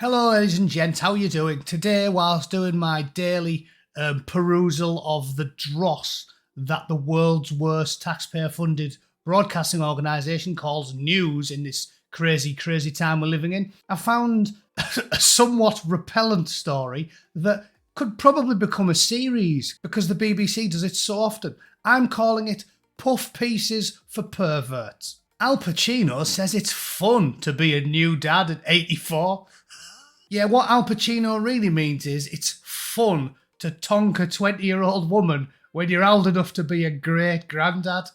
Hello ladies and gents, how are you doing? Today, whilst doing my daily perusal of the dross that the world's worst taxpayer-funded broadcasting organisation calls news in this crazy time we're living in, I found a somewhat repellent story that could probably become a series because the BBC does it so often. I'm calling it Puff Pieces for Perverts. Al Pacino says it's fun to be a new dad at 84. Yeah, what Al Pacino really means is it's fun to tonk a 20-year-old woman when you're old enough to be a great granddad.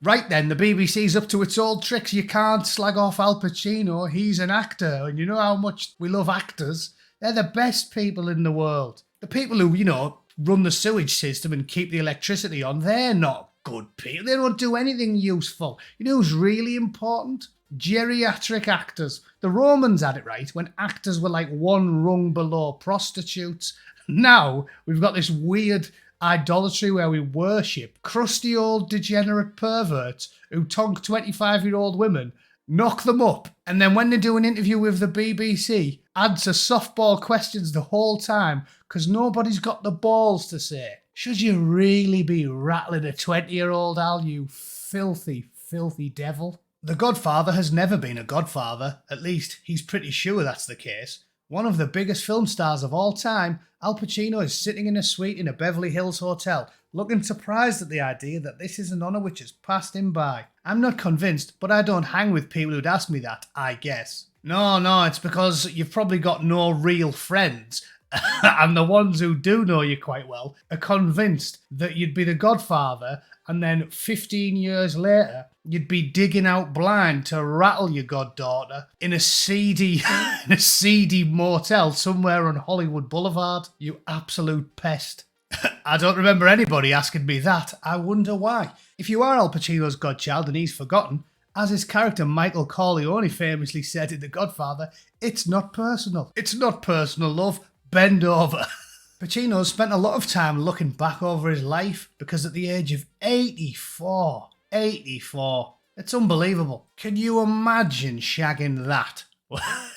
Right then, the BBC's up to its old tricks. You can't slag off Al Pacino. He's an actor, and you know how much we love actors. They're the best people in the world. The people who, run the sewage system and keep the electricity on, they're not good people. They don't do anything useful. You know who's really important? Geriatric actors. The Romans had it right when actors were like one rung below prostitutes. Now we've got this weird idolatry where we worship crusty old degenerate perverts who tonk 25-year-old women, knock them up, and then when they do an interview with the BBC, answer softball questions the whole time because nobody's got the balls to say, should you really be rattling a 20-year-old, Al, you filthy, filthy devil? The Godfather has never been a godfather. At least, he's pretty sure that's the case. One of the biggest film stars of all time, Al Pacino is sitting in a suite in a Beverly Hills hotel, looking surprised at the idea that this is an honour which has passed him by. I'm not convinced, but I don't hang with people who'd ask me that, I guess. No, it's because you've probably got no real friends. And the ones who do know you quite well are convinced that you'd be the Godfather, and then 15 years later, you'd be digging out blind to rattle your goddaughter in a seedy motel somewhere on Hollywood Boulevard. You absolute pest. I don't remember anybody asking me that. I wonder why. If you are Al Pacino's godchild and he's forgotten, as his character Michael Corleone famously said in The Godfather, it's not personal. It's not personal, love. Bend over. Pacino spent a lot of time looking back over his life because at the age of 84, it's unbelievable. Can you imagine shagging that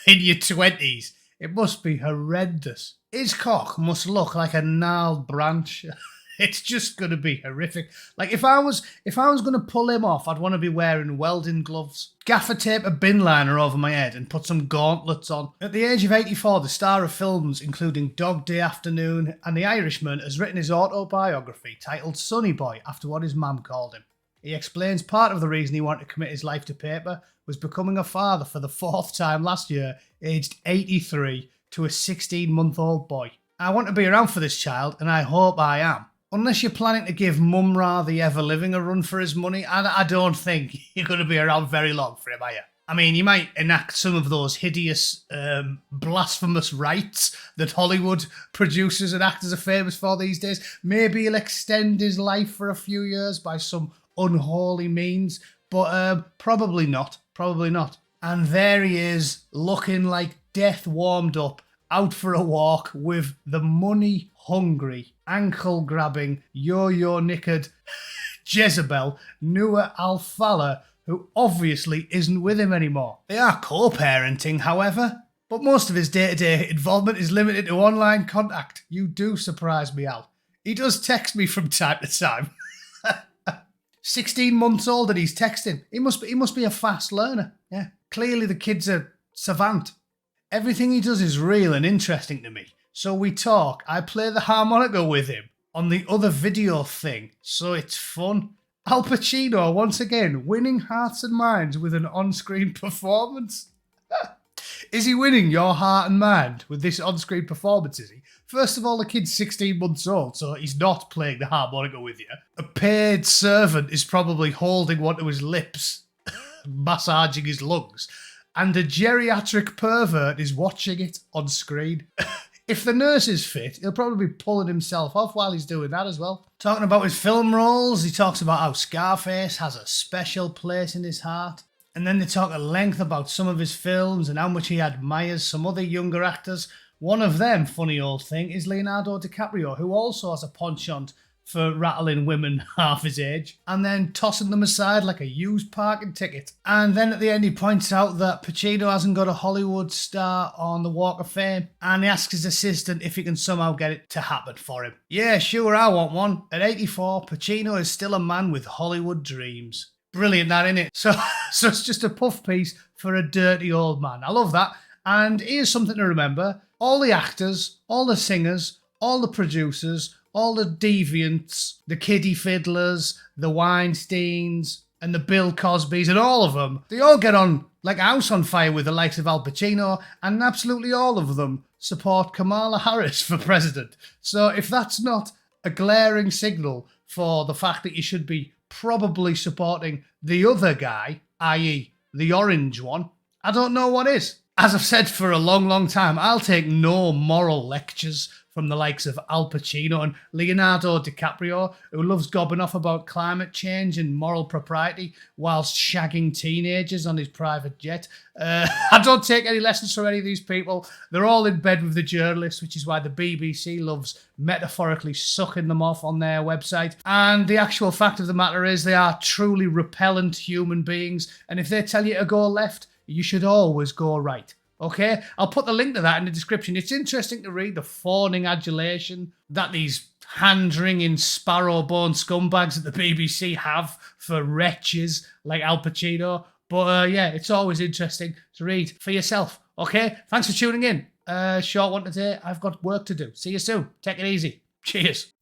in your 20s? It must be horrendous. His cock must look like a gnarled branch. It's just going to be horrific. Like, if I was going to pull him off, I'd want to be wearing welding gloves, gaffer tape a bin liner over my head and put some gauntlets on. At the age of 84, the star of films including Dog Day Afternoon and The Irishman has written his autobiography titled Sonny Boy after what his mum called him. He explains part of the reason he wanted to commit his life to paper was becoming a father for the 4th time last year, aged 83, to a 16-month-old boy. I want to be around for this child, and I hope I am. Unless you're planning to give Mum-Ra the ever-living a run for his money, I don't think you're going to be around very long for him, are you? I mean, you might enact some of those hideous, blasphemous rites that Hollywood producers and actors are famous for these days. Maybe he'll extend his life for a few years by some unholy means, but probably not. Probably not. And there he is, looking like death warmed up, out for a walk with the money-hungry, ankle-grabbing, yo-yo-knickered Jezebel, Nua Al-Fala, who obviously isn't with him anymore. They are co-parenting, however, but most of his day-to-day involvement is limited to online contact. You do surprise me, Al. He does text me from time to time. 16 months old and he's texting. He must be a fast learner. Yeah, clearly the kid's a savant. Everything he does is real and interesting to me. So we talk, I play the harmonica with him on the other video thing, so it's fun. Al Pacino, once again, winning hearts and minds with an on-screen performance. Is he winning your heart and mind with this on-screen performance, is he? First of all, the kid's 16 months old, so he's not playing the harmonica with you. A paid servant is probably holding one to his lips, massaging his lungs, and a geriatric pervert is watching it on screen. If the nurse is fit, he'll probably be pulling himself off while he's doing that as well. Talking about his film roles, he talks about how Scarface has a special place in his heart. And then they talk at length about some of his films and how much he admires some other younger actors. One of them, funny old thing, is Leonardo DiCaprio, who also has a penchant for rattling women half his age and then tossing them aside like a used parking ticket. And then at the end he points out that Pacino hasn't got a Hollywood star on the Walk of Fame, and he asks his assistant if he can somehow get it to happen for him. Yeah, sure, I want one. At 84, Pacino is still a man with Hollywood dreams. Brilliant, that, innit? So it's just a puff piece for a dirty old man. I love that. And here's something to remember. All the actors, all the singers, all the producers, all the deviants, the kiddie fiddlers, the Weinsteins, and the Bill Cosbys, and all of them, they all get on like a house on fire with the likes of Al Pacino, and absolutely all of them support Kamala Harris for president. So if that's not a glaring signal for the fact that you should be probably supporting the other guy, i.e. the orange one, I don't know what is. As I've said for a long, long time, I'll take no moral lectures from the likes of Al Pacino and Leonardo DiCaprio, who loves gobbing off about climate change and moral propriety whilst shagging teenagers on his private jet. I don't take any lessons from any of these people. They're all in bed with the journalists, which is why the BBC loves metaphorically sucking them off on their website. And the actual fact of the matter is they are truly repellent human beings, and if they tell you to go left, you should always go right. Okay? I'll put the link to that in the description. It's interesting to read the fawning adulation that these hand-wringing sparrow-bone scumbags at the BBC have for wretches like Al Pacino. But yeah, it's always interesting to read for yourself. Okay? Thanks for tuning in. Short one today. I've got work to do. See you soon. Take it easy. Cheers.